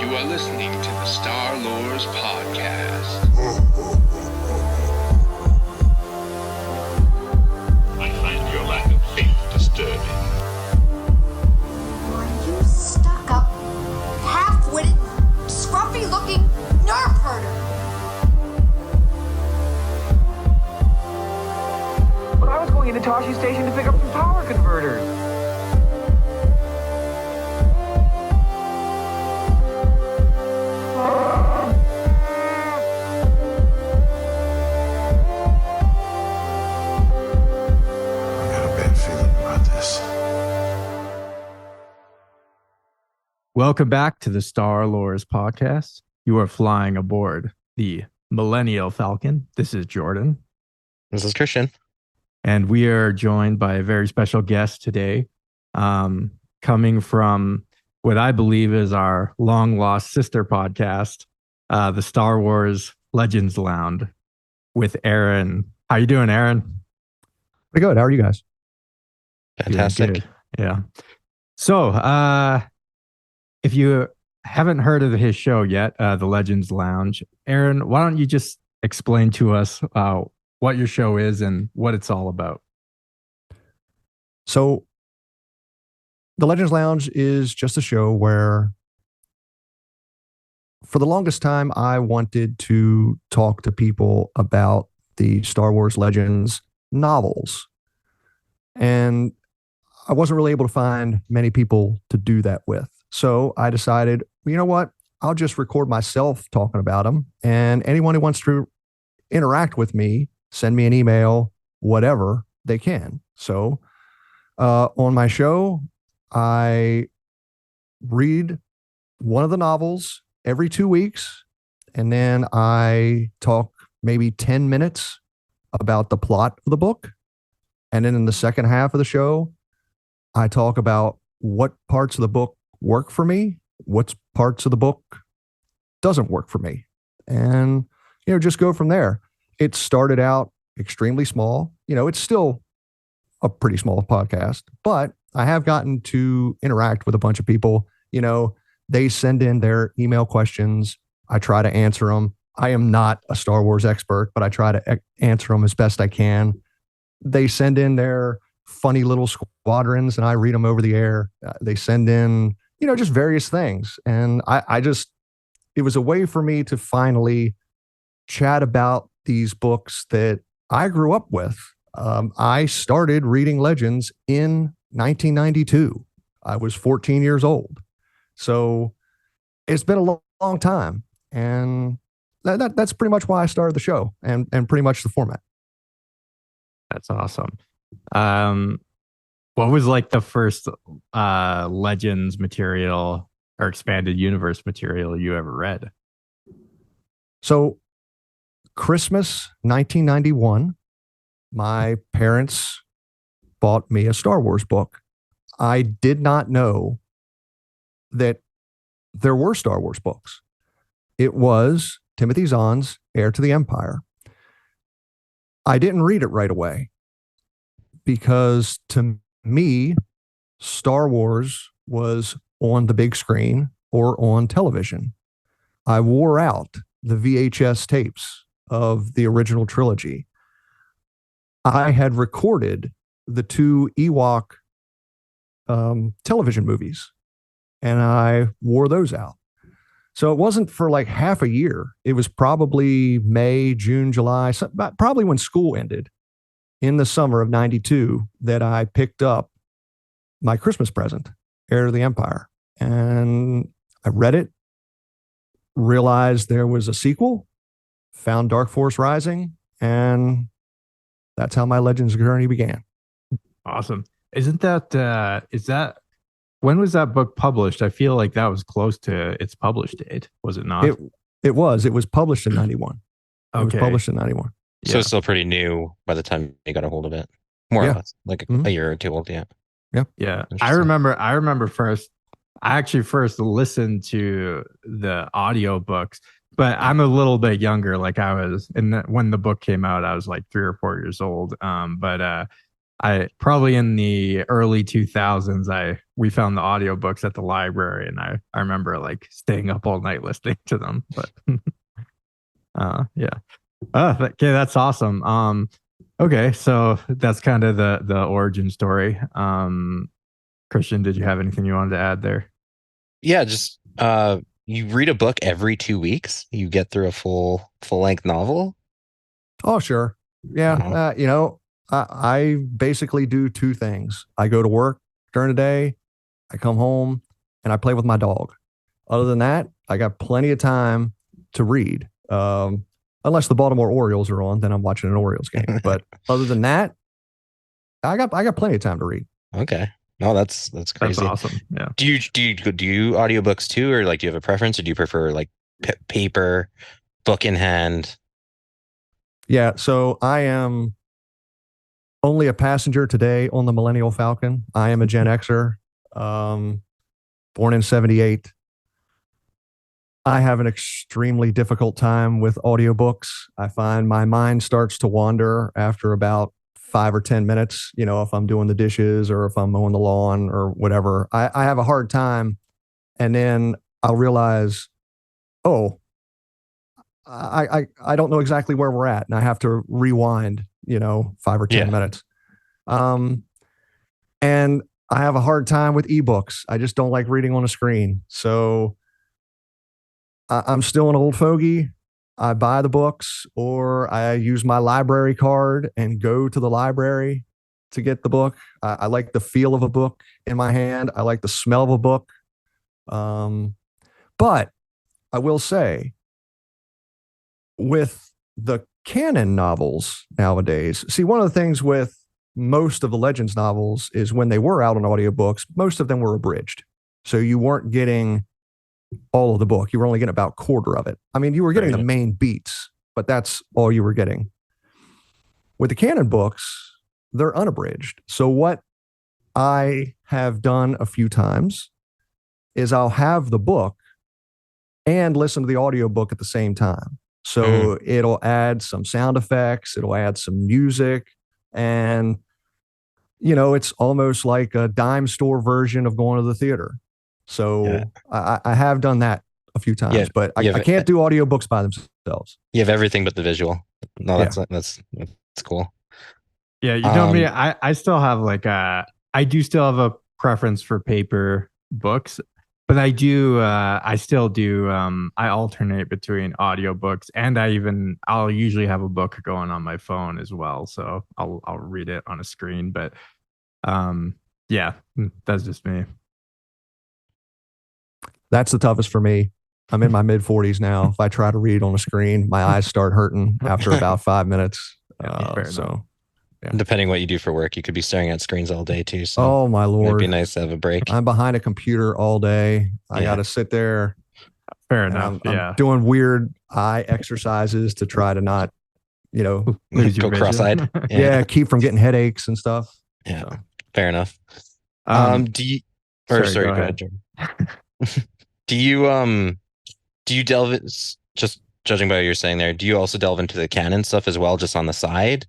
You are listening to the Star Lores Podcast. I find your lack of faith disturbing. Are you stuck-up, half-witted, scruffy-looking nerf herder? But I was going into Toshi Station to pick up some power converters. Welcome back to the Star Lores Podcast. You are flying aboard the Millenial Falcon. This is Jordan. This is Christian. And we are joined by a very special guest today, coming from what I believe is our long-lost sister podcast, the Star Wars Legends Lounge, with Aaron. How you doing, Aaron? Pretty good. How are you guys? Fantastic. Yeah. So, if you haven't heard of his show yet, the Legends Lounge, Aaron, why don't you just explain to us what your show is and what it's all about? So, the Legends Lounge is just a show where, for the longest time, I wanted to talk to people about the Star Wars Legends novels. And I wasn't really able to find many people to do that with. So I decided, you know what? I'll just record myself talking about them. And anyone who wants to interact with me, send me an email, whatever, they can. So on my show, I read one of the novels every 2 weeks. And then I talk maybe 10 minutes about the plot of the book. And then in the second half of the show, I talk about what parts of the book work for me, what parts of the book doesn't work for me, and just go from there. It started out extremely small. It's still a pretty small podcast, but I have gotten to interact with a bunch of people. They send in their email questions. I try to answer them. I am not a Star Wars expert, but I try to answer them as best I can. They send in their funny little squadrons and I read them over the air. They send in just various things. And it was a way for me to finally chat about these books that I grew up with. I started reading Legends in 1992. I was 14 years old. So it's been a long time. And that's pretty much why I started the show and pretty much the format. That's awesome. What was like the first Legends material or expanded universe material you ever read? So Christmas 1991, my parents bought me a Star Wars book. I did not know that there were Star Wars books. It was Timothy Zahn's Heir to the Empire. I didn't read it right away because to me, Star Wars was on the big screen or on television. I wore out the VHS tapes of the original trilogy. I had recorded the 2 Ewok television movies, and I wore those out. So it wasn't for like half a year. It was probably May, June, July, probably when school ended in the summer of 92 that I picked up my Christmas present, Heir to the Empire. And I read it, realized there was a sequel, found Dark Force Rising, and that's how my Legends journey began. Awesome. When was that book published? I feel like that was close to its published date. Was it not? It was published in 91. Okay. It was published in 91. So it's still pretty new by the time you got a hold of it. More or less, like a year or two old. Yeah. Yeah. I remember first, I actually first listened to the audio books, but I'm a little bit younger. Like I was, when the book came out, I was like 3 or 4 years old. But I probably in the early 2000s, we found the audiobooks at the library, and I remember like staying up all night listening to them. But yeah. Okay, that's awesome. Okay, so that's kind of the origin story. Christian, did you have anything you wanted to add there? Yeah, just you read a book every 2 weeks. You get through a full length novel. Oh, sure. Yeah. I basically do two things. I go to work during the day, I come home, and I play with my dog. Other than that, I got plenty of time to read. Unless the Baltimore Orioles are on, then I'm watching an Orioles game. But other than that, I got plenty of time to read. Okay. No, that's crazy. That's awesome. Yeah. Do you audiobooks too, or like do you have a preference, or do you prefer like paper, book in hand? Yeah. So I am only a passenger today on the Millenial Falcon. I am a Gen Xer, born in '78. I have an extremely difficult time with audiobooks. I find my mind starts to wander after about 5 or 10 minutes, if I'm doing the dishes or if I'm mowing the lawn or whatever. I have a hard time. And then I'll realize, oh, I don't know exactly where we're at. And I have to rewind, 5 or 10 minutes. And I have a hard time with ebooks. I just don't like reading on a screen. So I'm still an old fogey. I buy the books, or I use my library card and go to the library to get the book. I like the feel of a book in my hand. I like the smell of a book. But I will say, with the canon novels nowadays, see, one of the things with most of the Legends novels is when they were out on audiobooks, most of them were abridged. So you weren't getting all of the book. You were only getting about a quarter of it. I mean, you were getting the main beats, but that's all you were getting. With the canon books, they're unabridged. So what I have done a few times is I'll have the book and listen to the audiobook at the same time. So it'll add some sound effects, it'll add some music, and it's almost like a dime store version of going to the theater. So I have done that a few times, but I can't do audiobooks by themselves. You have everything but the visual. No, that's cool. Yeah, me, I still have I do still have a preference for paper books, but I still do, I alternate between audiobooks, and I'll usually have a book going on my phone as well. So I'll read it on a screen, but yeah, that's just me. That's the toughest for me. I'm in my mid 40s now. If I try to read on a screen, my eyes start hurting after about 5 minutes. Depending what you do for work, you could be staring at screens all day too. So oh my Lord, it'd be nice to have a break. I'm behind a computer all day. I got to sit there. Fair enough. I'm doing weird eye exercises to try to not, go cross-eyed. Keep from getting headaches and stuff. Yeah, so. Fair enough. Do you? Sorry, go ahead, Jordan. Do you delve in, just judging by what you're saying there, do you also delve into the canon stuff as well, just on the side,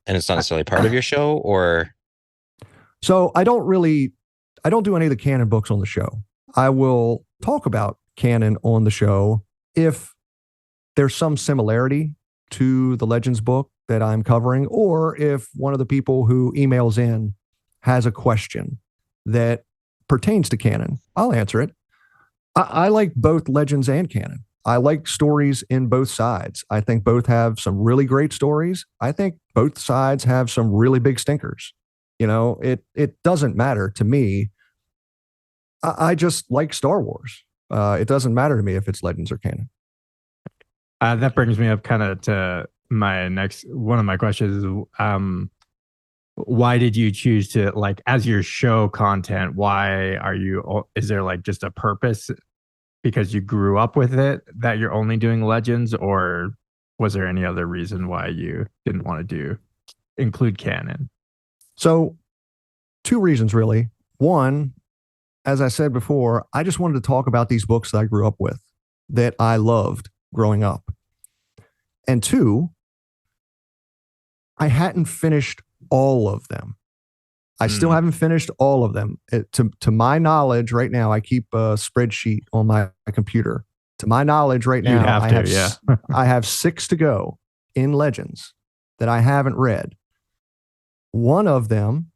and it's not necessarily part of your show? Or so I don't do any of the canon books on the show. I will talk about canon on the show if there's some similarity to the Legends book that I'm covering, or if one of the people who emails in has a question that pertains to canon, I'll answer it. I like both Legends and canon. I like stories in both sides. I think both have some really great stories. I think both sides have some really big stinkers. It doesn't matter to me. I just like Star Wars. It doesn't matter to me if it's Legends or canon. That brings me up kind of to my next one of my questions is, why did you choose to, as your show content, is there just a purpose because you grew up with it that you're only doing Legends, or was there any other reason why you didn't want to include canon? So 2 reasons really. One, as I said before, I just wanted to talk about these books that I grew up with, that I loved growing up. And 2, I hadn't finished all of them. I still haven't finished all of them. To my knowledge, right now, I keep a spreadsheet on my computer. To my knowledge, right now, I have 6 to go in Legends that I haven't read. One of them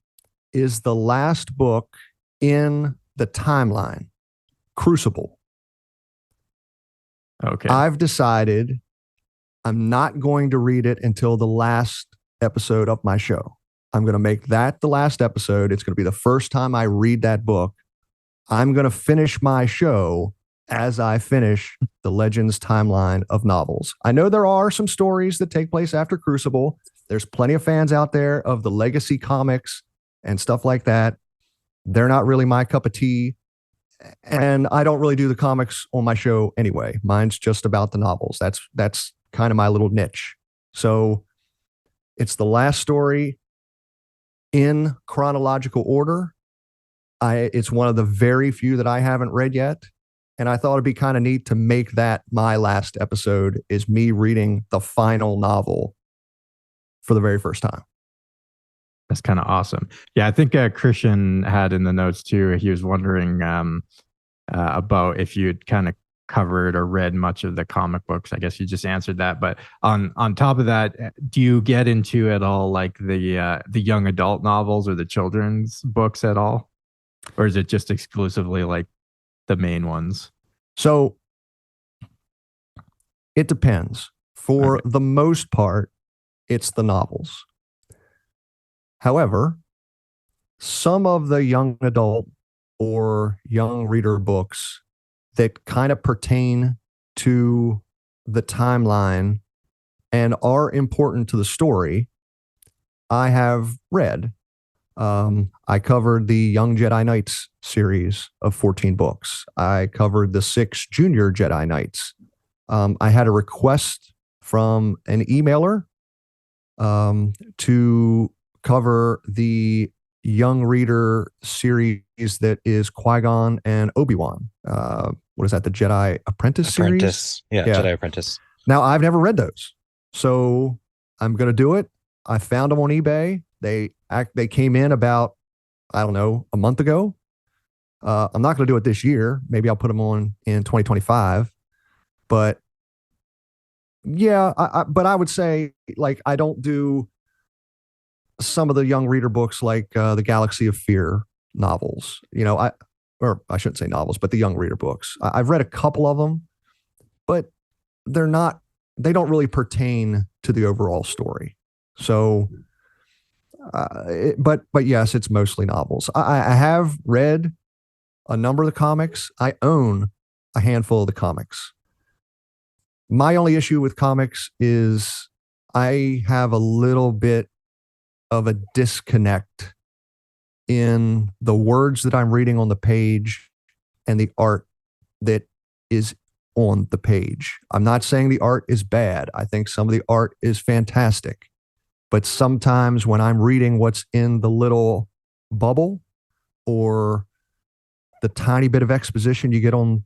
is the last book in the timeline, Crucible. Okay. I've decided I'm not going to read it until the last episode of my show. I'm going to make that the last episode. It's going to be the first time I read that book. I'm going to finish my show as I finish the Legends timeline of novels. I know there are some stories that take place after Crucible. There's plenty of fans out there of the legacy comics and stuff like that. They're not really my cup of tea. And I don't really do the comics on my show anyway. Mine's just about the novels. That's kind of my little niche. So it's the last story in chronological order. It's one of the very few that I haven't read yet. And I thought it'd be kind of neat to make that my last episode, is me reading the final novel for the very first time. That's kind of awesome. Yeah, I think Christian had in the notes too. He was wondering about if you'd kind of covered or read much of the comic books. I guess you just answered that. But on top of that, do you get into at all like the young adult novels or the children's books at all, or is it just exclusively like the main ones? So it depends. For the most part, it's the novels. However, some of the young adult or young reader books that kind of pertain to the timeline and are important to the story, I have read. I covered the Young Jedi Knights series of 14 books. I covered the 6 Junior Jedi Knights. I had a request from an emailer to cover the young reader series that is Qui-Gon and Obi-Wan. What is that? The Jedi Apprentice series? Yeah, Jedi Apprentice. Now, I've never read those, so I'm going to do it. I found them on eBay. They came in about, I don't know, a month ago. I'm not going to do it this year. Maybe I'll put them on in 2025. But yeah, but I would say, like, I don't do some of the young reader books like the Galaxy of Fear novels. Or I shouldn't say novels, but the young reader books. I've read a couple of them, but they don't really pertain to the overall story. So, but yes, it's mostly novels. I have read a number of the comics. I own a handful of the comics. My only issue with comics is I have a little bit of a disconnect in the words that I'm reading on the page and the art that is on the page. I'm not saying the art is bad. I think some of the art is fantastic. But sometimes when I'm reading what's in the little bubble or the tiny bit of exposition you get on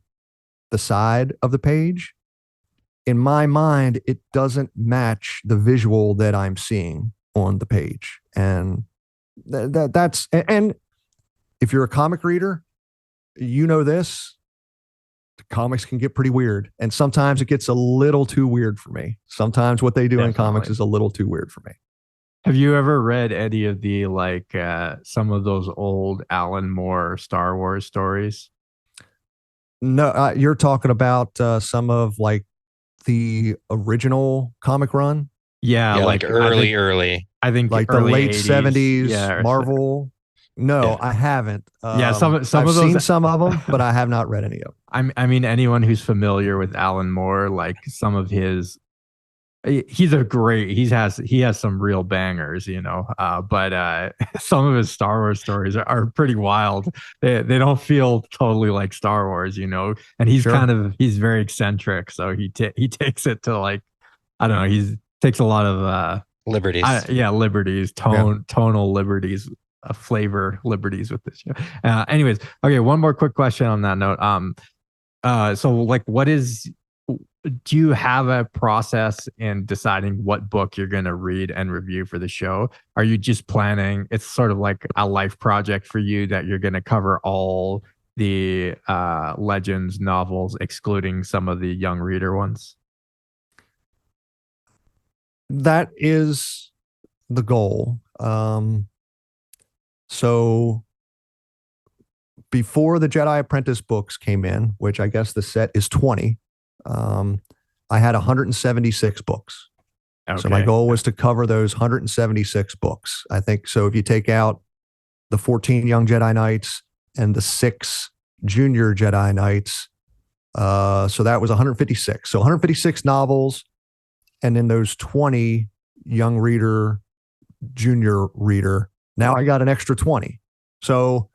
the side of the page, in my mind, it doesn't match the visual that I'm seeing on the page. And that's, and if you're a comic reader, you know this, comics can get pretty weird. And sometimes it gets a little too weird for me. Sometimes what they do in comics is a little too weird for me. Have you ever read any of the, like, some of those old Alan Moore Star Wars stories? No, you're talking about some of like the original comic run. Yeah, like early. I think like early the late 80s. 70s Marvel. No, I haven't. Some of I've those. Seen some of them, but I have not read any of them. I mean, anyone who's familiar with Alan Moore, like some of his, he has some real bangers, but some of his Star Wars stories are pretty wild. They don't feel totally like Star Wars, and he's he's very eccentric, so he takes it to, like, I don't know, he takes a lot of liberties. Liberties, tonal liberties, flavor liberties with this show. Anyways, okay, one more quick question on that note. So, like, what is do you have a process in deciding what book you're going to read and review for the show? Are you just planning? It's sort of like a life project for you that you're going to cover all the Legends novels, excluding some of the young reader ones? That is the goal. So before the Jedi Apprentice books came in, which I guess the set is 20, I had 176 books. Okay. So my goal was to cover those 176 books. I think so. If you take out the 14 young Jedi Knights and the 6 junior Jedi Knights, so that was 156. So 156 novels, and then those 20 young reader, junior reader. Now I got an extra 20. So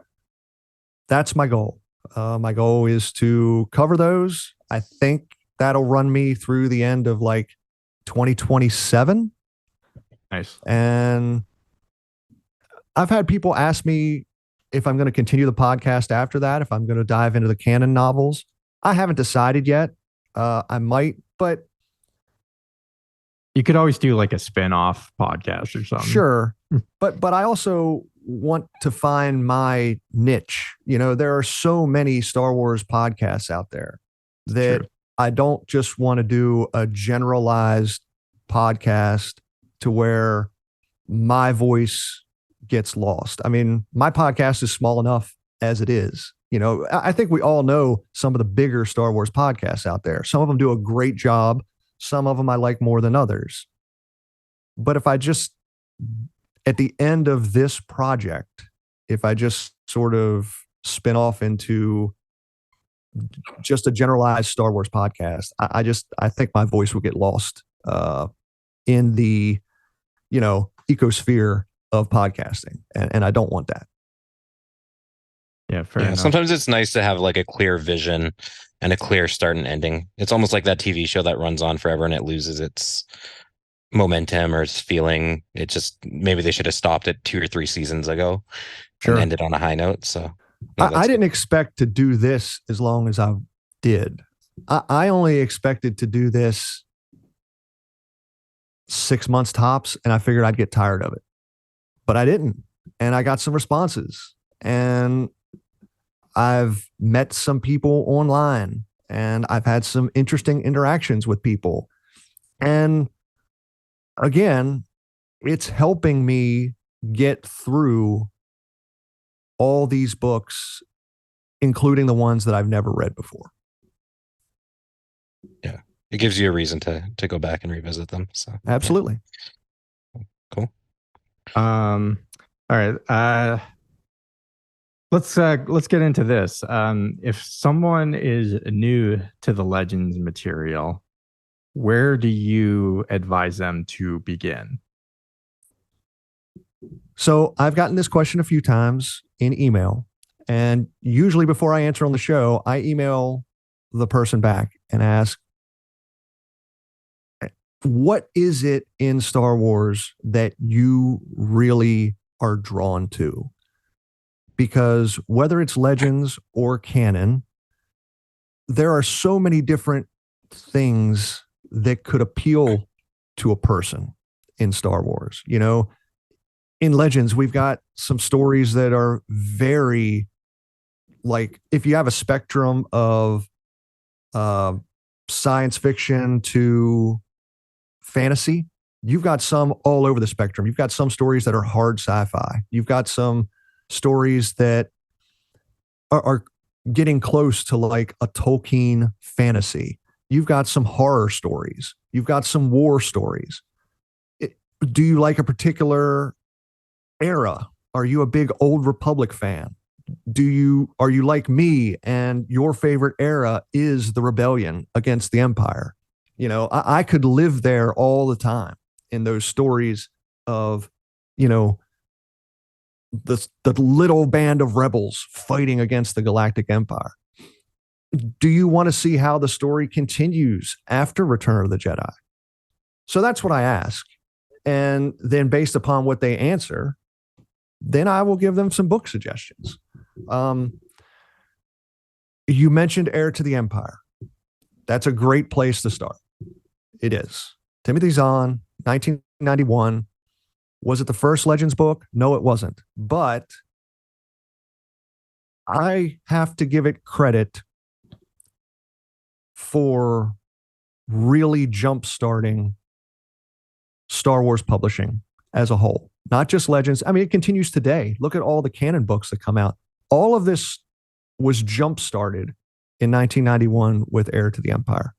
that's my goal. My goal is to cover those. I think that'll run me through the end of like 2027. Nice. And I've had people ask me if I'm going to continue the podcast after that, if I'm going to dive into the canon novels. I haven't decided yet. I might, but you could always do like a spin-off podcast or something. Sure. But I also want to find my niche. You know, there are so many Star Wars podcasts out there that True. I don't just want to do a generalized podcast to where my voice gets lost. I mean, my podcast is small enough as it is. You know, I think we all know some of the bigger Star Wars podcasts out there. Some of them do a great job. Some of them I like more than others. But if I just, at the end of this project, if I just sort of spin off into just a generalized Star Wars podcast, I think my voice will get lost in the, you know, ecosphere of podcasting. And I don't want that. Yeah, fair enough. Sometimes it's nice to have like a clear vision and a clear start and ending. It's almost like that TV show that runs on forever and it loses its momentum or its feeling. It just, maybe they should have stopped it 2 or 3 seasons ago and ended on a high note. So I didn't expect to do this as long as I did. I only expected to do this 6 months tops, and I figured I'd get tired of it. But I didn't. And I got some responses. And I've met some people online, and I've had some interesting interactions with people. And again, it's helping me get through all these books, including the ones that I've never read before. Yeah. It gives you a reason to go back and revisit them. So absolutely. Yeah. Cool. All right. Let's get into this. If someone is new to the Legends material, where do you advise them to begin? So I've gotten this question a few times in email, and usually before I answer on the show, I email the person back and ask, what is it in Star Wars that you really are drawn to? Because whether it's Legends or canon, there are so many different things that could appeal to a person in Star Wars. You know, in Legends, we've got some stories that are very, like, if you have a spectrum of science fiction to fantasy, you've got some all over the spectrum. You've got some stories that are hard sci-fi. You've got some stories that are getting close to like a Tolkien fantasy. You've got some horror stories. You've got some war stories. Do you like a particular era? Are you a big Old Republic fan? Are you like me and your favorite era is the rebellion against the Empire? You know, I could live there all the time in those stories of, you know, the little band of rebels fighting against the Galactic Empire. Do you want to see how the story continues after Return of the Jedi? So that's what I ask. And then based upon what they answer, then I will give them some book suggestions. You mentioned Heir to the Empire. That's a great place to start. It is. Timothy Zahn, 1991. Was it the first Legends book? No, it wasn't. But I have to give it credit for really jump-starting Star Wars publishing as a whole, not just Legends. I mean, it continues today. Look at all the canon books that come out. All of this was jump-started in 1991 with Heir to the Empire.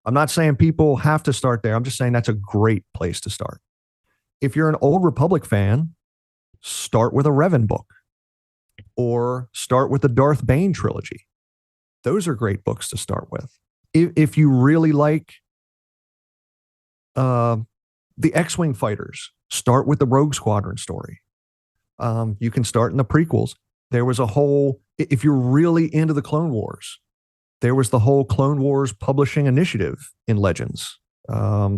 I'm not saying people have to start there. I'm just saying that's a great place to start. If you're an Old Republic fan, start with a Revan book or start with the Darth Bane trilogy. Those are great books to start with. If you really like the X-Wing fighters, start with the Rogue Squadron story. You can start in the prequels. There was a whole, if you're really into the Clone Wars, there was the whole Clone Wars publishing initiative in Legends.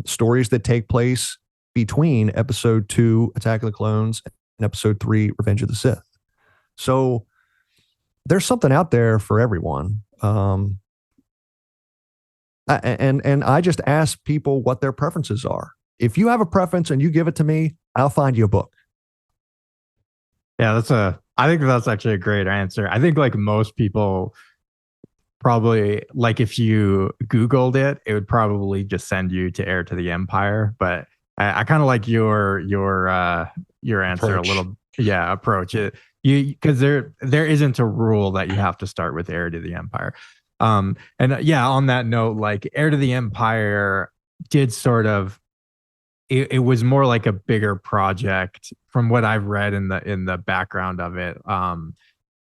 Stories that take place between Episode 2, Attack of the Clones, and Episode 3, Revenge of the Sith. So there's something out there for everyone. And I just ask people what their preferences are. If you have a preference and you give it to me, I'll find you a book. Yeah, I think that's actually a great answer. I think like most people probably, like if you Googled it, it would probably just send you to Heir to the Empire. But I kind of like your answer Approach. a little, approach it. Because there isn't a rule that you have to start with Heir to the Empire. On that note, like Heir to the Empire did sort of, it was more like a bigger project from what I've read in the background of it,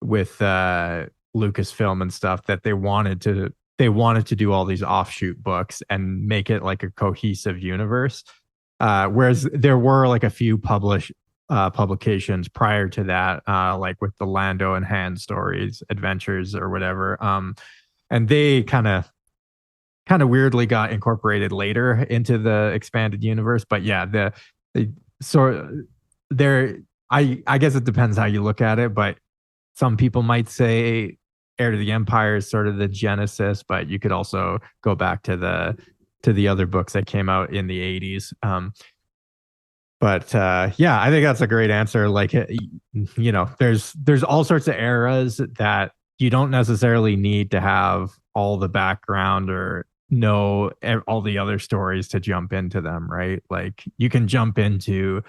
with Lucasfilm and stuff, that they wanted to do all these offshoot books and make it like a cohesive universe. Whereas there were like a few publications prior to that, like with the Lando and Han stories, adventures or whatever. And they kind of weirdly got incorporated later into the expanded universe. But yeah, I guess it depends how you look at it, but some people might say Heir to the Empire is sort of the genesis, but you could also go back to the other books that came out in the 80s. I think that's a great answer. Like, there's all sorts of eras that you don't necessarily need to have all the background or know all the other stories to jump into them, right? Like you can jump into,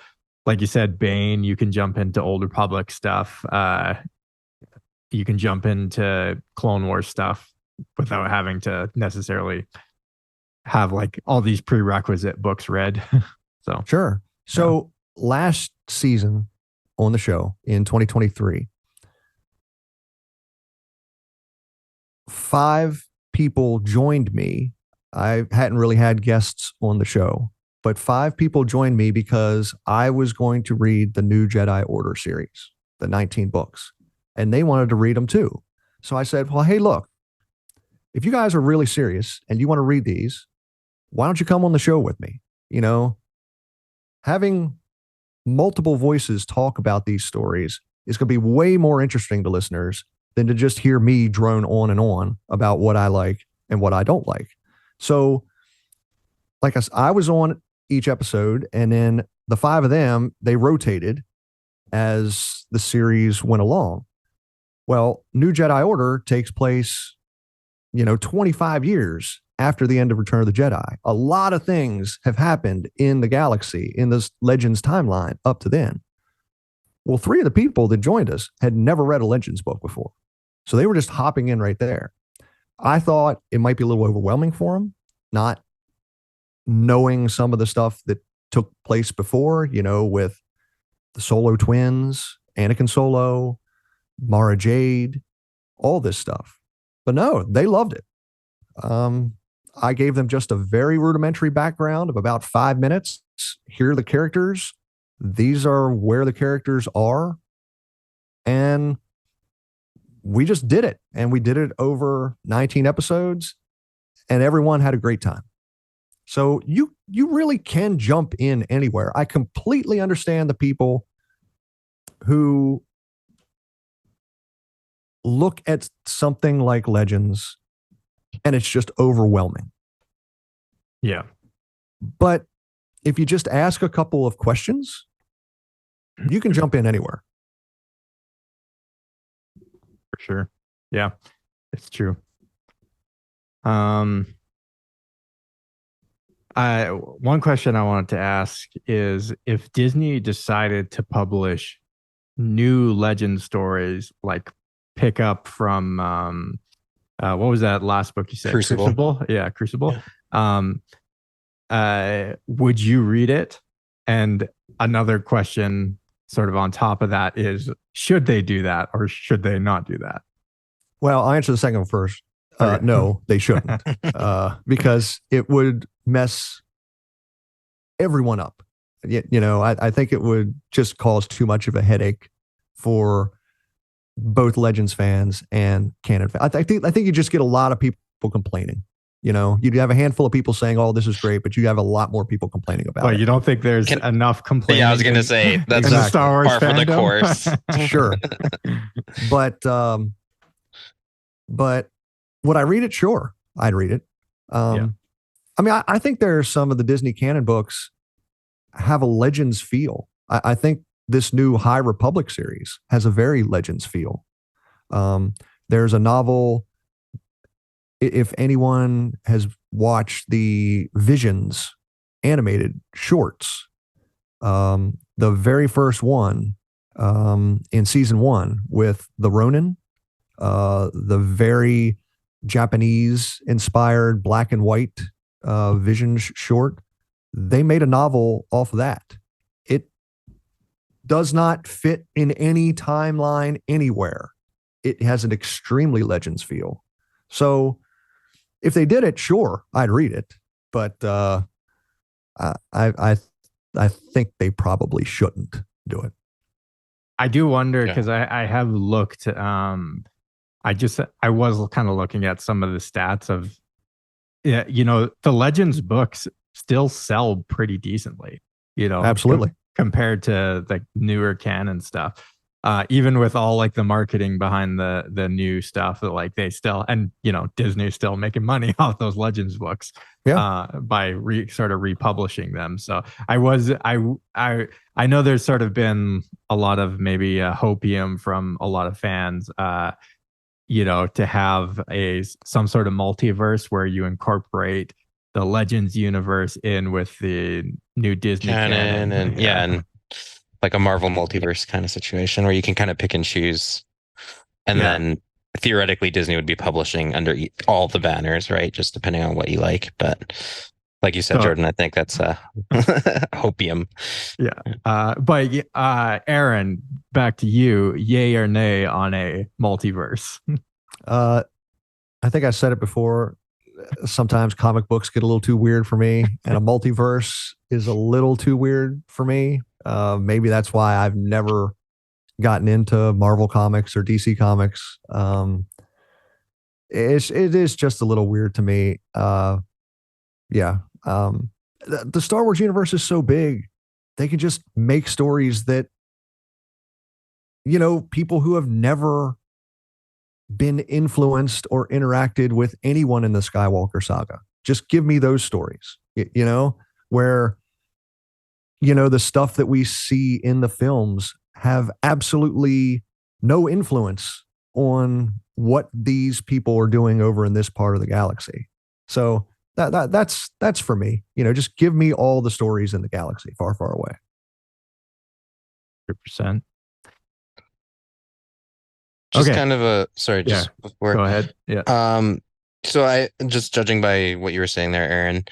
like you said, Bane, you can jump into Old Republic stuff. You can jump into Clone Wars stuff without having to necessarily have like all these prerequisite books read. So Sure. So last season on the show in 2023, 5 people joined me. I hadn't really had guests on the show, but 5 people joined me because I was going to read the New Jedi Order series, the 19 books, and they wanted to read them too. So I said, well, hey, look, if you guys are really serious and you want to read these, why don't you come on the show with me? Having multiple voices talk about these stories is going to be way more interesting to listeners than to just hear me drone on and on about what I like and what I don't like. So, like I was on each episode, and then the 5 of them, they rotated as the series went along. Well, New Jedi Order takes place, 25 years after the end of Return of the Jedi. A lot of things have happened in the galaxy, in this Legends timeline up to then. Well, 3 of the people that joined us had never read a Legends book before. So they were just hopping in right there. I thought it might be a little overwhelming for them, not knowing some of the stuff that took place before, with the Solo twins, Anakin Solo, Mara Jade, all this stuff. But no, they loved it. I gave them just a very rudimentary background of about 5 minutes. Here are the characters. These are where the characters are. And we just did it. And we did it over 19 episodes, and everyone had a great time. So you really can jump in anywhere. I completely understand the people who look at something like Legends and it's just overwhelming. Yeah. But if you just ask a couple of questions, you can jump in anywhere. For sure. Yeah, it's true. One question I wanted to ask is if Disney decided to publish new legend stories, like pick up from what was that last book you said? Crucible. Yeah, Crucible. Yeah. Would you read it? And another question sort of on top of that is, should they do that or should they not do that? Well, I'll answer the second one first. Okay. No, they shouldn't, because it would mess everyone up. I think it would just cause too much of a headache for both Legends fans and canon fans. I think you just get a lot of people complaining. You'd have a handful of people saying, "Oh, this is great," but you have a lot lot more people complaining about it. You don't think there's enough complaining? Yeah, I was going to say that's exactly. Star Wars par for the course. Sure, but would I read it? Sure, I'd read it. I mean, I think there's some of the Disney canon books have a Legends feel. I think this new High Republic series has a very Legends feel. There's a novel. If anyone has watched the Visions animated shorts, the very first one in season 1 with the Ronin, the very Japanese inspired black and white Visions short, they made a novel off of that. It does not fit in any timeline anywhere. It has an extremely Legends feel. So if they did it, sure, I'd read it, but I think they probably shouldn't do it. I do wonder because I have looked. I was kind of looking at some of the stats of, the Legends books still sell pretty decently. Absolutely compared to the newer canon stuff. Even with all like the marketing behind the new stuff, that like they still, and Disney's still making money off those Legends books, by sort of republishing them. So I know there's sort of been a lot of maybe hopium from a lot of fans, to have some sort of multiverse where you incorporate the Legends universe in with the new Disney canon and like a Marvel multiverse kind of situation where you can kind of pick and choose. And then theoretically Disney would be publishing under all the banners, right? Just depending on what you like. But like you said, Jordan, I think that's hopium. Yeah. But Aaron, back to you, yay or nay on a multiverse? I think I said it before. Sometimes comic books get a little too weird for me, and a multiverse is a little too weird for me. Maybe that's why I've never gotten into Marvel comics or DC comics. It is just a little weird to me. The Star Wars universe is so big, they can just make stories that, people who have never been influenced or interacted with anyone in the Skywalker saga. Just give me those stories, where, the stuff that we see in the films have absolutely no influence on what these people are doing over in this part of the galaxy. So that's for me. Just give me all the stories in the galaxy far, far away. 100%. Just kind of a before. Go ahead. Yeah. So I just judging by what you were saying there, Aaron,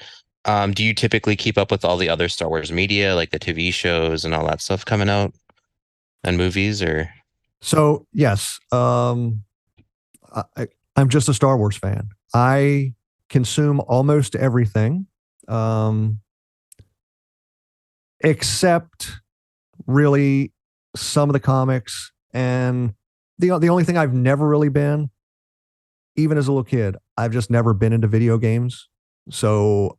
do you typically keep up with all the other Star Wars media, like the TV shows and all that stuff coming out and movies, or? So yes, I'm just a Star Wars fan. I consume almost everything, except really some of the comics. And the only thing I've never really been, even as a little kid, I've just never been into video games. So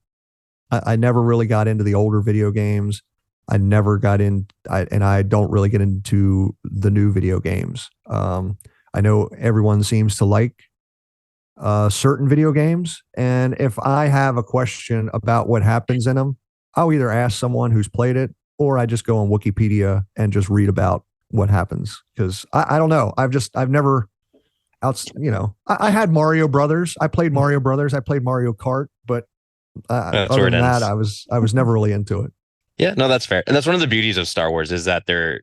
I never really got into the older video games. I never got in, and I don't really get into the new video games. I know everyone seems to like certain video games. And if I have a question about what happens in them, I'll either ask someone who's played it, or I just go on Wikipedia and just read about what happens. Because I don't know. I've never I had Mario Brothers. I played Mario Brothers. I played Mario Kart, but other than that, I was never really into it. Yeah, no, that's fair. And that's one of the beauties of Star Wars is that they're,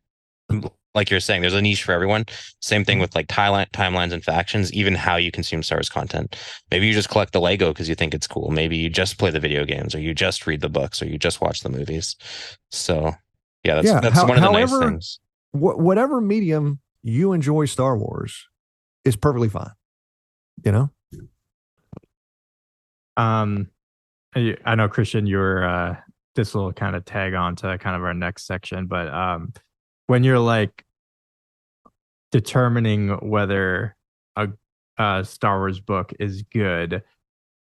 like you're saying, there's a niche for everyone. Same thing with like timelines and factions, even how you consume Star Wars content. Maybe you just collect the Lego because you think it's cool. Maybe you just play the video games, or you just read the books, or you just watch the movies. So yeah, that's one of the nice things. Whatever medium you enjoy Star Wars is perfectly fine. I know, Christian, you're this will kind of tag on to kind of our next section, but when you're like determining whether a Star Wars book is good,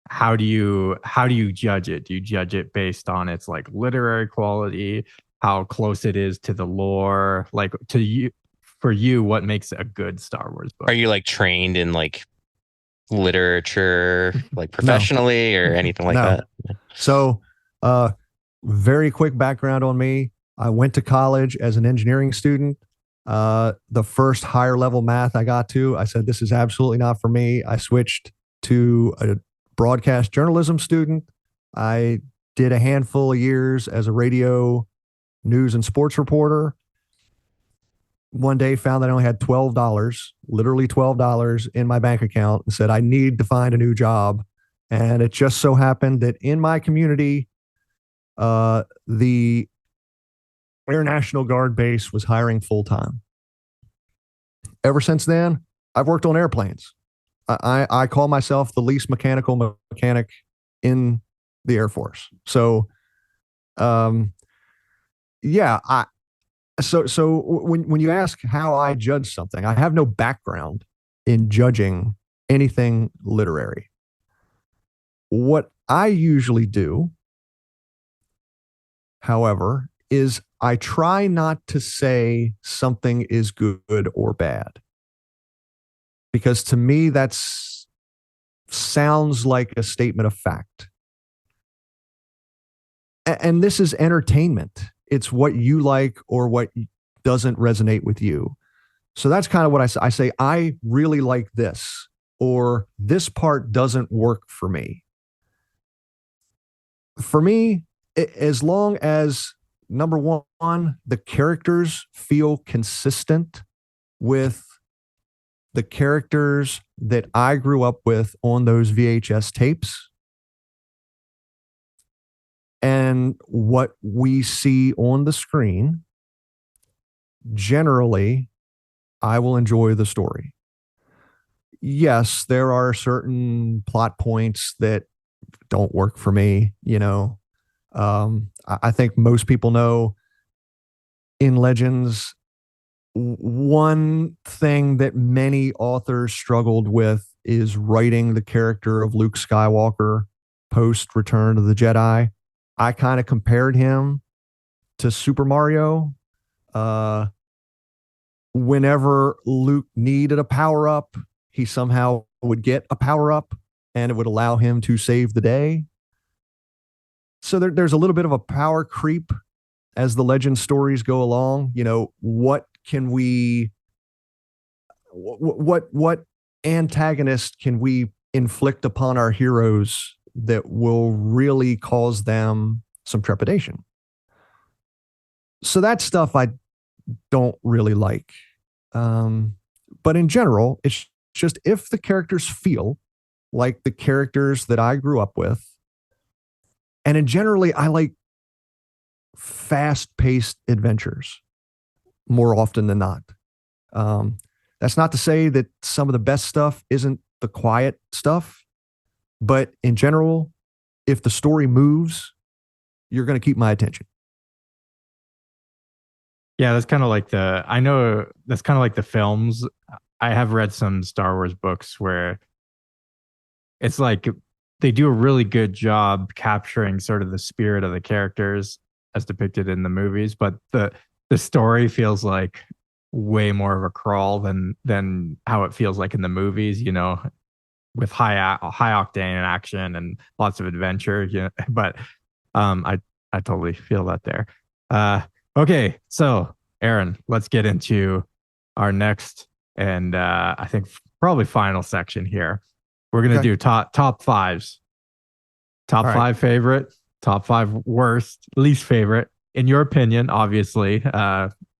how do you judge it? Do you judge it based on its like literary quality, how close it is to the lore? Like, for you, what makes a good Star Wars book? Are you like trained in like literature, like professionally or anything like that? So, very quick background on me. I went to college as an engineering student. The first higher level math I got to, I said, this is absolutely not for me. I switched to a broadcast journalism student. I did a handful of years as a radio news and sports reporter. One day found that I only had $12, literally $12 in my bank account, and said, I need to find a new job. And it just so happened that in my community, the Air National Guard base was hiring full-time. Ever since then, I've worked on airplanes. I call myself the least mechanical mechanic in the Air Force. So, yeah, so when you ask how I judge something, I have no background in judging anything literary. What I usually do, however, is I try not to say something is good or bad, because to me that sounds like a statement of fact. And this is entertainment. It's what you like or what doesn't resonate with you. So that's kind of what I say. I say, I really like this, or this part doesn't work for me. For me, as long as, number one, the characters feel consistent with the characters that I grew up with on those VHS tapes, and what we see on the screen, generally, I will enjoy the story. Yes, there are certain plot points that don't work for me. I think most people know in Legends, one thing that many authors struggled with is writing the character of Luke Skywalker post Return of the Jedi. I kind of compared him to Super Mario. Whenever Luke needed a power-up, he somehow would get a power-up, and it would allow him to save the day. So there's a little bit of a power creep as the Legend stories go along. What antagonist can we inflict upon our heroes that will really cause them some trepidation? So that stuff I don't really like. But in general, it's just if the characters feel like the characters that I grew up with, and in generally, I like fast-paced adventures more often than not. That's not to say that some of the best stuff isn't the quiet stuff. But in general, if the story moves, you're going to keep my attention. Yeah, that's kind of like the films. I have read some Star Wars books where it's like they do a really good job capturing sort of the spirit of the characters as depicted in the movies, but the story feels like way more of a crawl than how it feels like in the movies. with high octane action and lots of adventure. But I totally feel that there. Okay, so Aaron, let's get into our next and I think probably final section here. We're gonna do top fives, top five favorite, top five worst, least favorite. In your opinion, obviously,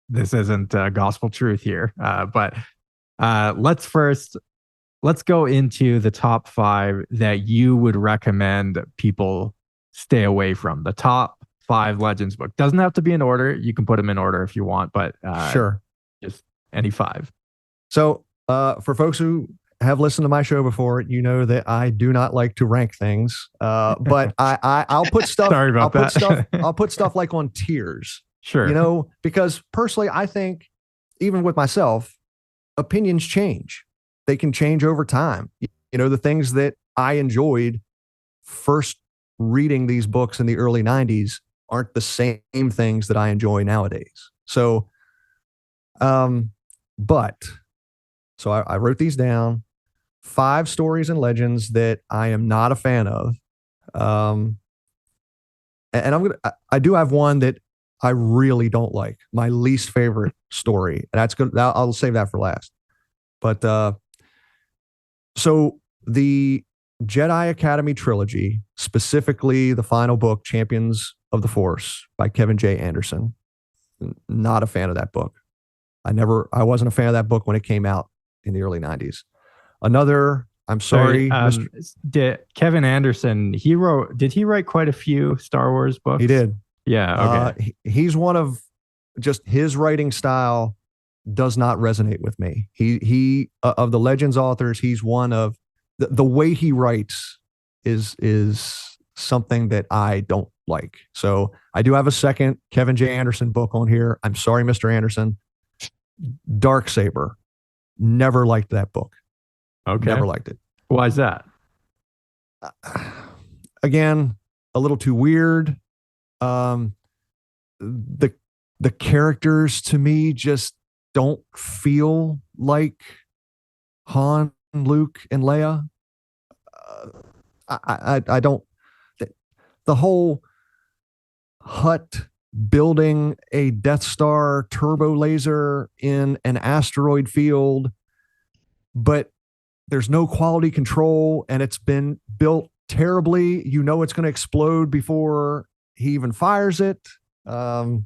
this isn't gospel truth here, but let's go into the top five that you would recommend people stay away from. The top 5 Legends book doesn't have to be in order. You can put them in order if you want, but sure, just any 5. So for folks who have listened to my show before, you know that I do not like to rank things, but I'll put stuff. Sorry about that. I'll put stuff like on tiers. Sure. Because personally, I think even with myself, opinions change. They can change over time. The things that I enjoyed first reading these books in the early 90s aren't the same things that I enjoy nowadays. So, so I wrote these down. 5 stories and legends that I am not a fan of. And I do have one that I really don't like. My least favorite story. And that's good. I'll save that for last. But so the Jedi Academy trilogy, specifically the final book, Champions of the Force by Kevin J. Anderson. Not a fan of that book. I wasn't a fan of that book when it came out in the early 90s. Another, I'm sorry, did Kevin Anderson, did he write quite a few Star Wars books? He did. Yeah. Okay. He's one of just his writing style does not resonate with me. He of the Legends authors, he's one of the way he writes is something that I don't like. So I do have a second Kevin J. Anderson book on here. I'm sorry, Mr. Anderson. Darksaber. Never liked that book. Okay. Never liked it. Why is that? Again, a little too weird. The characters to me just don't feel like Han, Luke, and Leia. I don't. The whole Hut building a Death Star turbo laser in an asteroid field, but there's no quality control and it's been built terribly. It's going to explode before he even fires it. It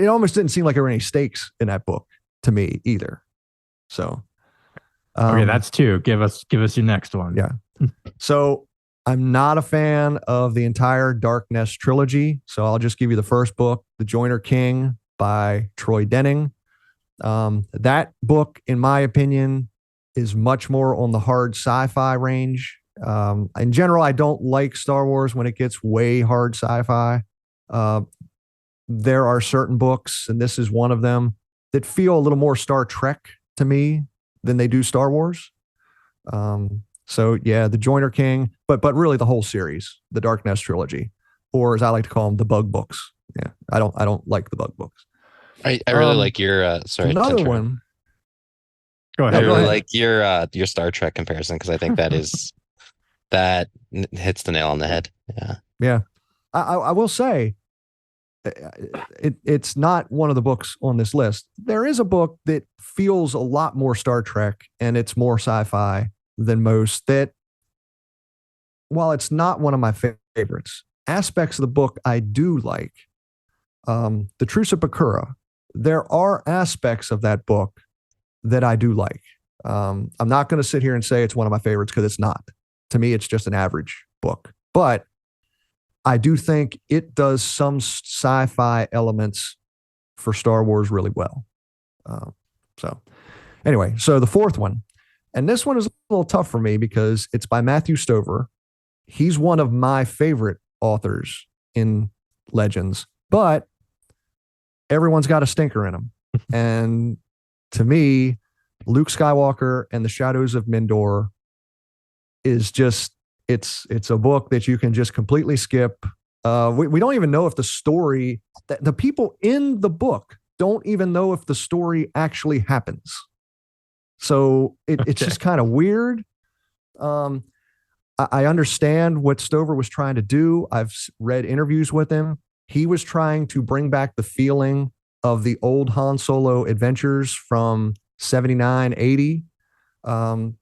almost didn't seem like there were any stakes in that book to me either. So, okay, that's 2. Give us your next one. Yeah. So I'm not a fan of the entire Darkness trilogy. So I'll just give you the first book, The Joiner King by Troy Denning. That book, in my opinion, is much more on the hard sci-fi range. In general, I don't like Star Wars when it gets way hard sci-fi. There are certain books, and this is one of them, that feel a little more Star Trek to me than they do Star Wars. So yeah, The Joiner King, but really the whole series, the Darkness trilogy, or as I like to call them, the Bug books. Yeah, I don't like the Bug books. I really like your sorry. Another one. Go ahead. I really like your Star Trek comparison because I think that hits the nail on the head. Yeah. Yeah. I will say it's not one of the books on this list. There is a book that feels a lot more Star Trek and it's more sci-fi than most, that while it's not one of my favorites, aspects of the book I do like. The Truce of Bakura. There are aspects of that book that I do like. I'm not going to sit here and say it's one of my favorites because it's not. To me, it's just an average book. But I do think it does some sci-fi elements for Star Wars really well. So anyway, so the fourth one, and this one is a little tough for me because it's by Matthew Stover. He's one of my favorite authors in Legends, but everyone's got a stinker in them. And to me, Luke Skywalker and the Shadows of Mindor is just, it's a book that you can just completely skip. We don't even know if the story, the people in the book don't even know if the story actually happens. So it's just kind of weird. I understand what Stover was trying to do. I've read interviews with him. He was trying to bring back the feeling of the old Han Solo adventures from 79, 80.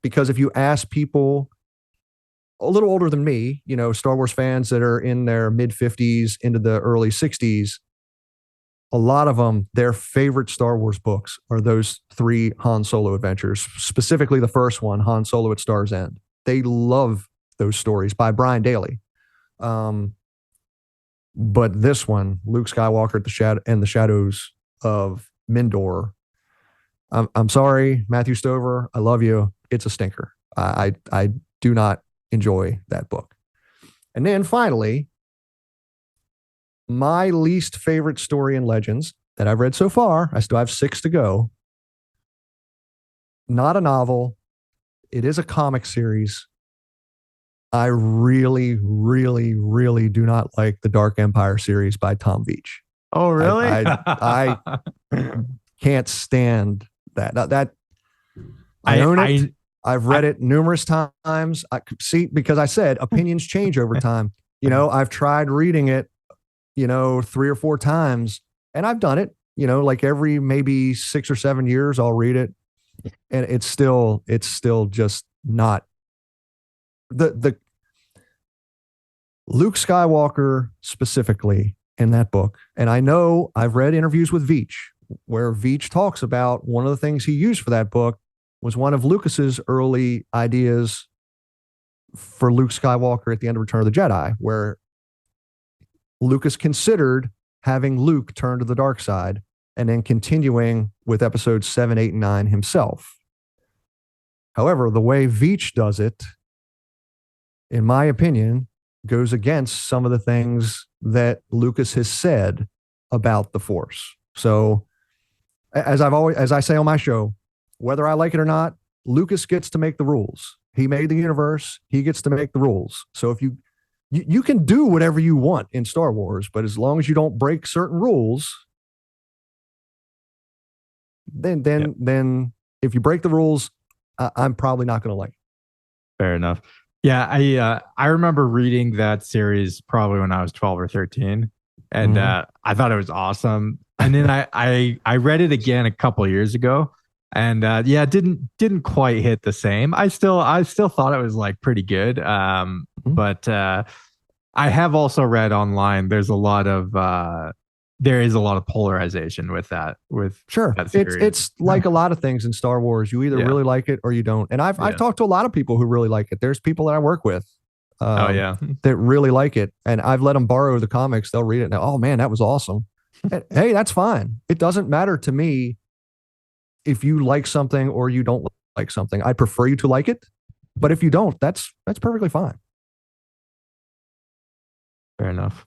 Because if you ask people a little older than me, Star Wars fans that are in their mid 50s into the early 60s, a lot of them, their favorite Star Wars books are those 3 Han Solo adventures, specifically the first one, Han Solo at Star's End. They love those stories by Brian Daley. But this one, Luke Skywalker and the Shadows of Mindor, I'm sorry, Matthew Stover, I love you. It's a stinker. I do not enjoy that book. And then finally, my least favorite story in Legends that I've read so far, I still have 6 to go. Not a novel. It is a comic series. I really, really, really do not like the Dark Empire series by Tom Veitch. Oh, really? I can't stand that. I own it. I've read it numerous times. Because I said opinions change over time. I've tried reading it, 3 or 4 times, and I've done it, like every maybe 6 or 7 years, I'll read it. And it's still just not the Luke Skywalker specifically in that book. And I know I've read interviews with Veitch where Veitch talks about one of the things he used for that book was one of Lucas's early ideas for Luke Skywalker at the end of Return of the Jedi, where Lucas considered having Luke turn to the dark side and then continuing with episodes 7, 8, and 9 himself. However, the way Veitch does it, in my opinion, goes against some of the things that Lucas has said about the Force. So, as I say on my show, whether I like it or not, Lucas gets to make the rules. He made the universe. He gets to make the rules. So if you can do whatever you want in Star Wars, but as long as you don't break certain rules, then if you break the rules, I'm probably not going to like it. Fair enough. Yeah, I remember reading that series probably when I was 12 or 13, and I thought it was awesome. And then I read it again a couple of years ago, and it didn't quite hit the same. I still thought it was like pretty good. But I have also read online there is a lot of polarization with that. Sure, that series. It's like a lot of things in Star Wars. You either really like it or you don't. And I've talked to a lot of people who really like it. There's people that I work with, that really like it, and I've let them borrow the comics. They'll read it now. Oh man, that was awesome. Hey, that's fine. It doesn't matter to me if you like something or you don't like something. I prefer you to like it, but if you don't, that's perfectly fine. Fair enough.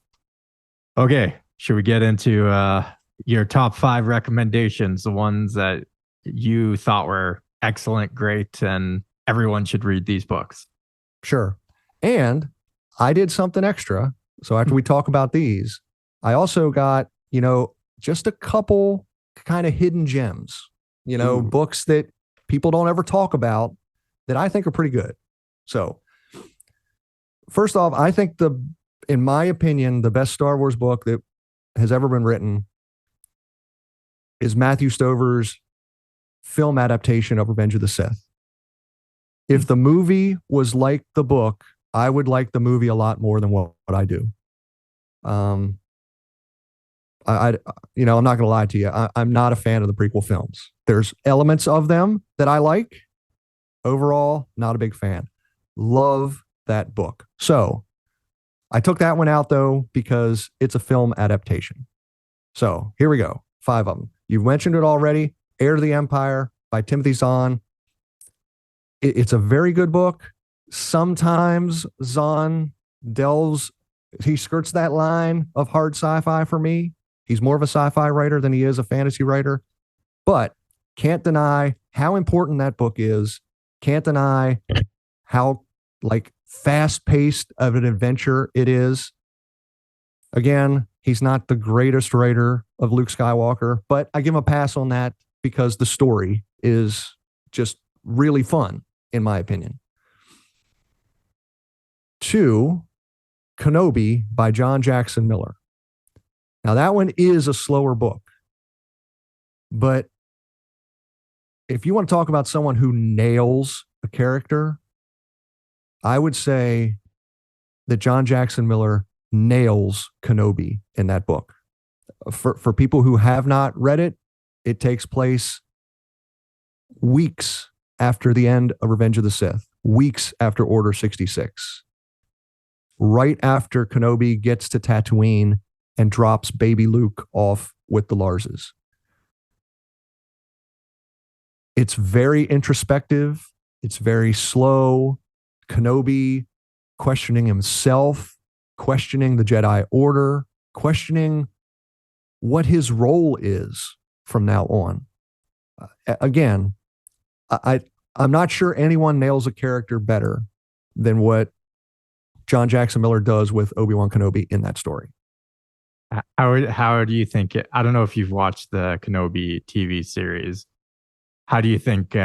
Okay. Should we get into your top 5 recommendations, the ones that you thought were excellent, great, and everyone should read these books? Sure. And I did something extra. So after we talk about these, I also got, just a couple kind of hidden gems, books that people don't ever talk about that I think are pretty good. So first off, I think in my opinion, the best Star Wars book that has ever been written is Matthew Stover's film adaptation of Revenge of the Sith. If the movie was like the book, I would like the movie a lot more than what I do. I'm not going to lie to you. I'm not a fan of the prequel films. There's elements of them that I like. Overall, not a big fan. Love that book. So I took that one out though, because it's a film adaptation. So here we go. 5 of them. You've mentioned it already. Heir to the Empire by Timothy Zahn. It's a very good book. Sometimes Zahn he skirts that line of hard sci-fi for me. He's more of a sci-fi writer than he is a fantasy writer, but can't deny how important that book is. Can't deny how fast-paced of an adventure it is. Again, he's not the greatest writer of Luke Skywalker, but I give him a pass on that because the story is just really fun, in my opinion. 2, Kenobi by John Jackson Miller. Now, that one is a slower book, but if you want to talk about someone who nails a character, I would say that John Jackson Miller nails Kenobi in that book. For people who have not read it, it takes place weeks after the end of Revenge of the Sith, weeks after Order 66, right after Kenobi gets to Tatooine and drops baby Luke off with the Larses. It's very introspective. It's very slow. Kenobi questioning himself, questioning the Jedi Order, questioning what his role is from now on. Again, I'm not sure anyone nails a character better than what John Jackson Miller does with Obi-Wan Kenobi in that story. How do you think it? I don't know if you've watched the Kenobi TV series. How do you think?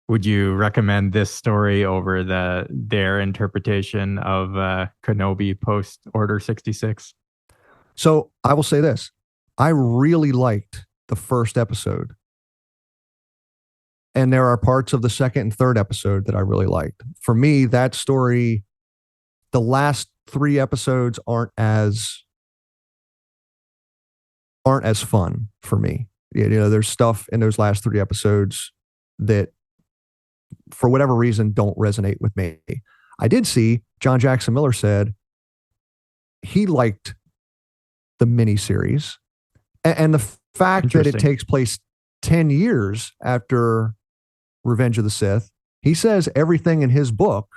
Would you recommend this story over their interpretation of Kenobi post Order 66? So I will say this: I really liked the first episode, and there are parts of the second and third episode that I really liked. For me, that story, the last 3 episodes aren't as fun for me. There's stuff in those last 3 episodes that, for whatever reason, don't resonate with me. I did see John Jackson Miller said he liked the miniseries, and the fact that it takes place 10 years after Revenge of the Sith. He says everything in his book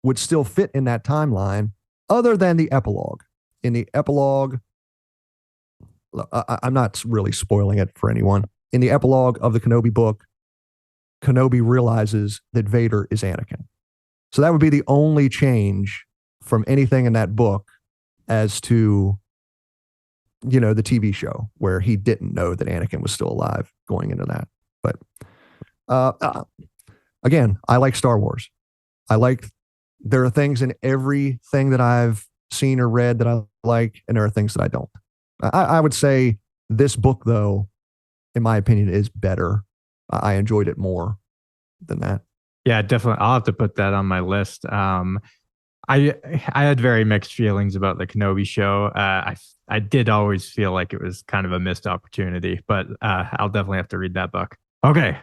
would still fit in that timeline, other than the epilogue. In the epilogue, I'm not really spoiling it for anyone. In the epilogue of the Kenobi book, Kenobi realizes that Vader is Anakin. So that would be the only change from anything in that book as to, the TV show, where he didn't know that Anakin was still alive going into that. But again, I like Star Wars. There are things in everything that I've seen or read that I like, and there are things that I don't. I would say this book, though, in my opinion, is better. I enjoyed it more than that. Yeah, definitely. I'll have to put that on my list. I had very mixed feelings about the Kenobi show. I did always feel like it was kind of a missed opportunity, but I'll definitely have to read that book. Okay,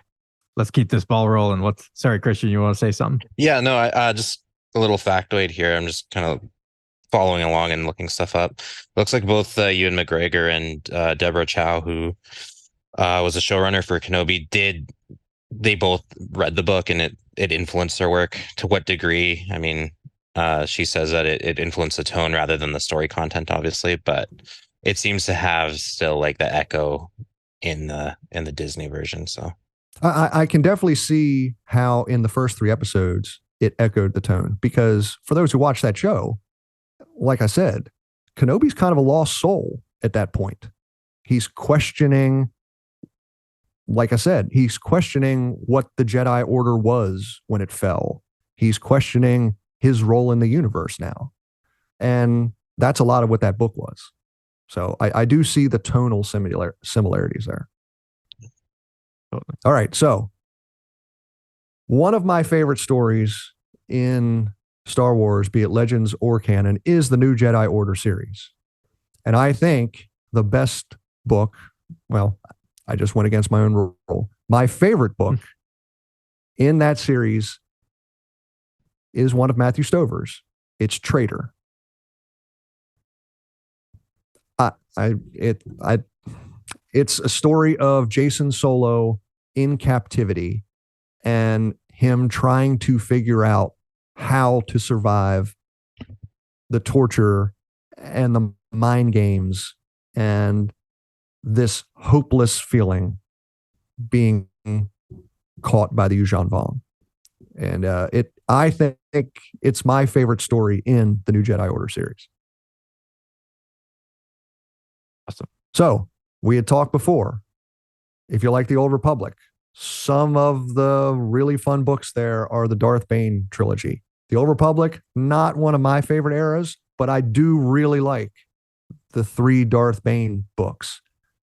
let's keep this ball rolling. Sorry, Christian, you want to say something? Yeah, no, I just a little factoid here. I'm just kind of following along and looking stuff up. Looks like both Ewan McGregor and Deborah Chow, who was a showrunner for Kenobi, they both read the book, and it influenced their work. To what degree? I mean, she says that it influenced the tone rather than the story content, obviously, but it seems to have still like the echo in the Disney version. So I can definitely see how in the first 3 episodes it echoed the tone, because for those who watch that show, like I said, Kenobi's kind of a lost soul at that point. He's questioning, like I said, he's questioning what the Jedi Order was when it fell. He's questioning his role in the universe now. And that's a lot of what that book was. So I do see the tonal similarities there. All right. So one of my favorite stories in Star Wars, be it Legends or canon, is the New Jedi Order series. And I think the best book, well, I just went against my own rule. My favorite book in that series is one of Matthew Stover's. It's Traitor. It's a story of Jason Solo in captivity and him trying to figure out how to survive the torture and the mind games and this hopeless feeling being caught by the Yuuzhan Vong. And I think it's my favorite story in the New Jedi Order series. Awesome. So we had talked before. If you like the Old Republic, some of the really fun books there are the Darth Bane trilogy. The Old Republic, not one of my favorite eras, but I do really like the 3 Darth Bane books.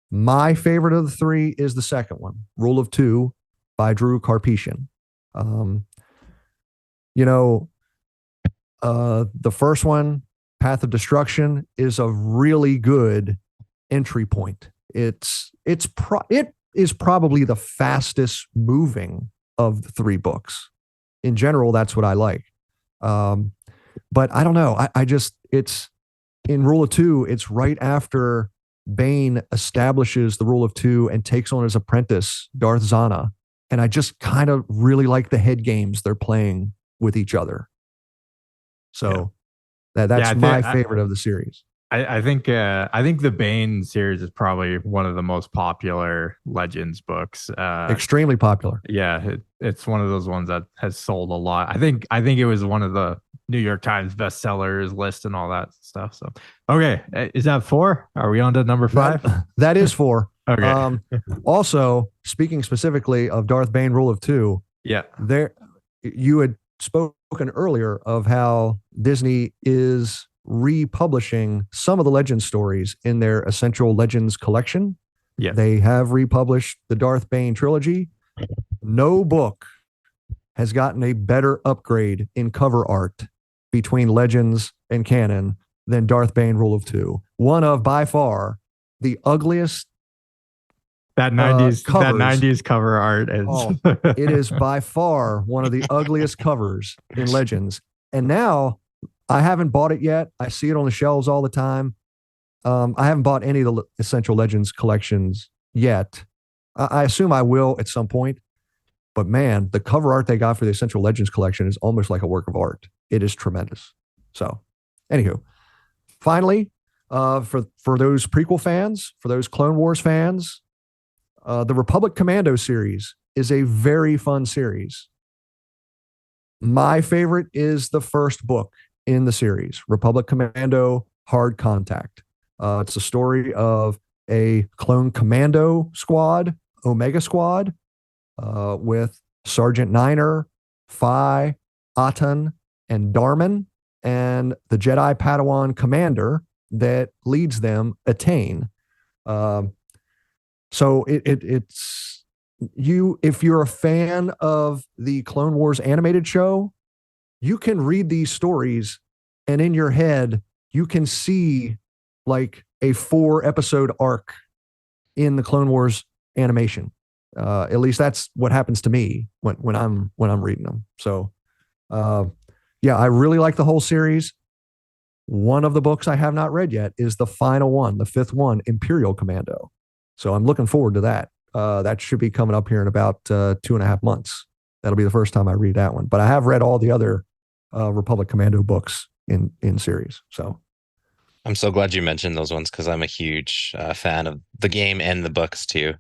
My favorite of the 3 is the second one, Rule of Two by Drew Karpyshyn. The first one, Path of Destruction, is a really good entry point. It is probably the fastest moving of the 3 books. In general, that's what I like. But I don't know. It's in Rule of Two, it's right after Bane establishes the Rule of Two and takes on his apprentice, Darth Zana. And I just kind of really like the head games they're playing with each other. So that's my favorite of the series. I think the Bane series is probably one of the most popular Legends books. Extremely popular. Yeah, it's one of those ones that has sold a lot. I think it was one of the New York Times bestsellers list and all that stuff. So, okay, is that 4? Are we on to number 5? That is 4. Okay. Also, speaking specifically of Darth Bane Rule of Two, there you had spoken earlier of how Disney is republishing some of the Legends stories in their Essential Legends collection. Yeah, they have republished the Darth Bane trilogy. No book has gotten a better upgrade in cover art between Legends and canon than Darth Bane Rule of Two. One of, by far, the ugliest that 90s cover art is it is by far one of the ugliest covers in Legends. And now I haven't bought it yet. I see it on the shelves all the time. I haven't bought any of the Essential Legends collections yet. I assume I will at some point. But man, the cover art they got for the Essential Legends collection is almost like a work of art. It is tremendous. So, anywho, finally, for those prequel fans, for those Clone Wars fans, the Republic Commando series is a very fun series. My favorite is the first book in the series, Republic Commando Hard Contact. It's a story of a clone commando squad, Omega Squad, with Sergeant Niner, Phi, Aten, and Darman, and the Jedi Padawan commander that leads them, Attain. So it's you. If you're a fan of the Clone Wars animated show, you can read these stories, and in your head, you can see like a 4-episode arc in the Clone Wars animation. At least that's what happens to me when I'm reading them. So, I really like the whole series. One of the books I have not read yet is the final one, the 5th one, Imperial Commando. So I'm looking forward to that. That should be coming up here in about 2.5 months. That'll be the first time I read that one. But I have read all the other Republic Commando books in series. So I'm so glad you mentioned those ones because I'm a huge fan of the game and the books too.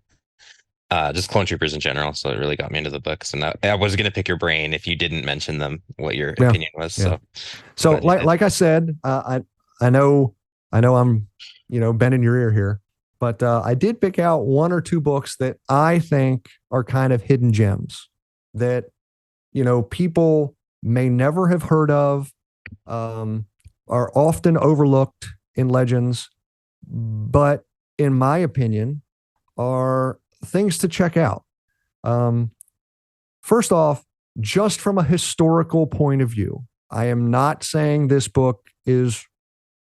Just Clone Troopers in general. So it really got me into the books. And I was going to pick your brain if you didn't mention them, what your opinion was. Yeah. So like I said, I know I'm, bending your ear here, but I did pick out 1 or 2 books that I think are kind of hidden gems that, people may never have heard of, are often overlooked in Legends, but in my opinion, are things to check out. First off, just from a historical point of view, I am not saying this book is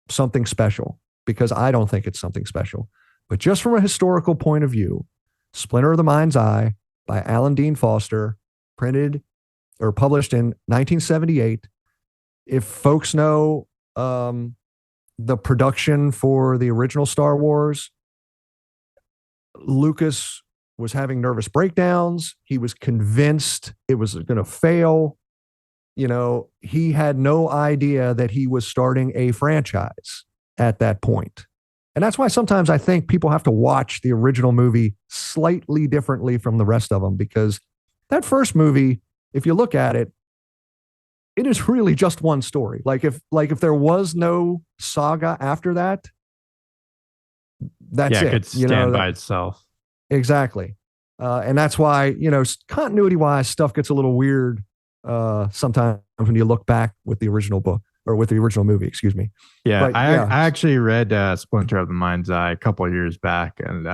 something special because I don't think it's something special. But just from a historical point of view, Splinter of the Mind's Eye by Alan Dean Foster, printed or published in 1978. If folks know the production for the original Star Wars, Lucas was having nervous breakdowns. He was convinced it was going to fail. He had no idea that he was starting a franchise at that point. And that's why sometimes I think people have to watch the original movie slightly differently from the rest of them, because that first movie, if you look at it, it is really just one story. Like if there was no saga after that, that's it. It could stand by itself. Exactly. And that's why, continuity wise, stuff gets a little weird sometimes when you look back with the original book or with the original movie, excuse me. Yeah, But, I actually read Splinter of the Mind's Eye a couple of years back, and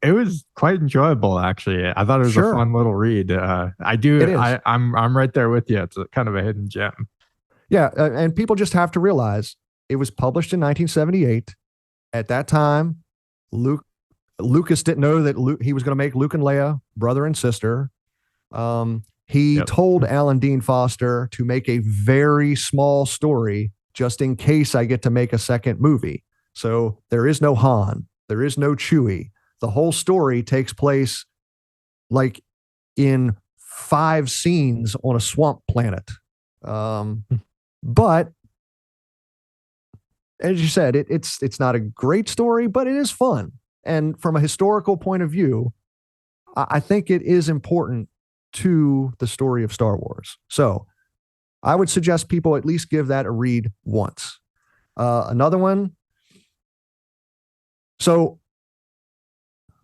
it was quite enjoyable. Actually, I thought it was a fun little read. I'm right there with you. It's kind of a hidden gem. Yeah, and people just have to realize it was published in 1978. At that time, Lucas didn't know that he was going to make Luke and Leia brother and sister. He told Alan Dean Foster to make a very small story just in case I get to make a second movie. So there is no Han. There is no Chewie. The whole story takes place like in 5 scenes on a swamp planet. But as you said, it's not a great story, but it is fun. And from a historical point of view, I think it is important to the story of Star Wars. So I would suggest people at least give that a read once. Another one. So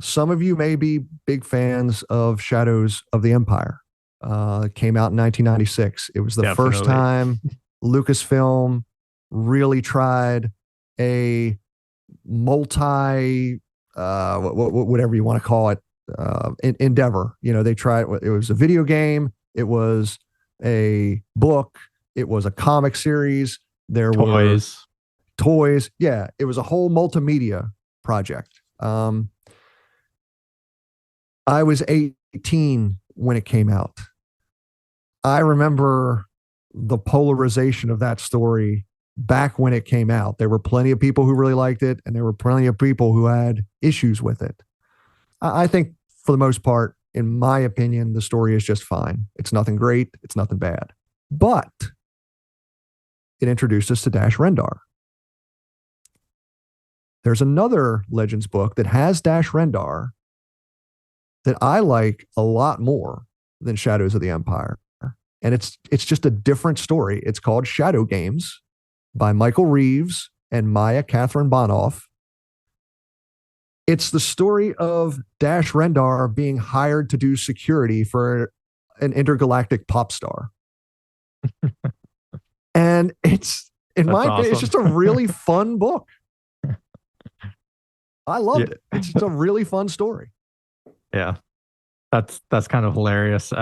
some of you may be big fans of Shadows of the Empire. It came out in 1996. It was the first time Lucasfilm really tried a multi, whatever you want to call it, endeavor. They tried, it was a video game. It was a book. It was a comic series. There were toys. Yeah. It was a whole multimedia project. I was 18 when it came out. I remember the polarization of that story back when it came out. There were plenty of people who really liked it, and there were plenty of people who had issues with it. I think for the most part, in my opinion, the story is just fine. It's nothing great. It's nothing bad. But it introduced us to Dash Rendar. There's another Legends book that has Dash Rendar that I like a lot more than Shadows of the Empire. And it's just a different story. It's called Shadow Games by Michael Reeves and Maya Catherine Bonoff. It's the story of Dash Rendar being hired to do security for an intergalactic pop star. And it's, in my opinion, it's just a really fun book. I loved it. It's just a really fun story. Yeah. That's kind of hilarious.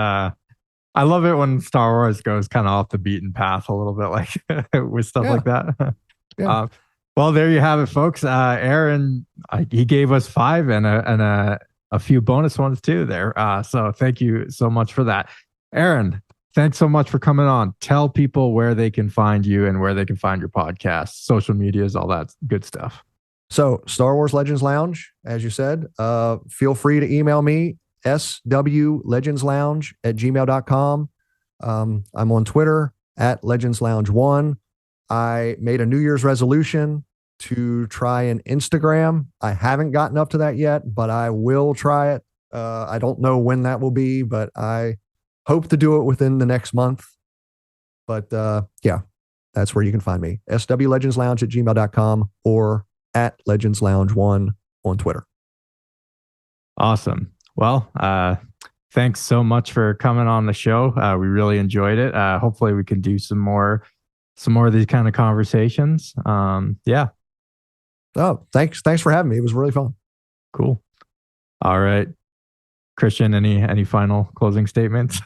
I love it when Star Wars goes kind of off the beaten path a little bit, like with stuff like that. Yeah. Well, there you have it, folks. Aaron, he gave us 5 and a few bonus ones too there. So thank you so much for that. Aaron, thanks so much for coming on. Tell people where they can find you and where they can find your podcast, social medias, all that good stuff. So Star Wars Legends Lounge, as you said, feel free to email me, swlegendslounge@gmail.com. I'm on Twitter @legendslounge1. I made a New Year's resolution to try an Instagram. I haven't gotten up to that yet, but I will try it. I don't know when that will be, but I hope to do it within the next month. But yeah, that's where you can find me. swlegendslounge@gmail.com or @legendslounge1 on Twitter. Awesome. Well, thanks so much for coming on the show. We really enjoyed it. Hopefully we can do some more of these kind of conversations. Yeah. Oh, thanks for having me. It was really fun. Cool. All right. Christian, any final closing statements?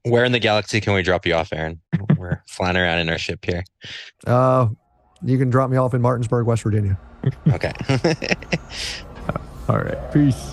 Where in the galaxy can we drop you off, Aaron? We're flying around in our ship here. You can drop me off in Martinsburg, West Virginia. Okay. All right. Peace.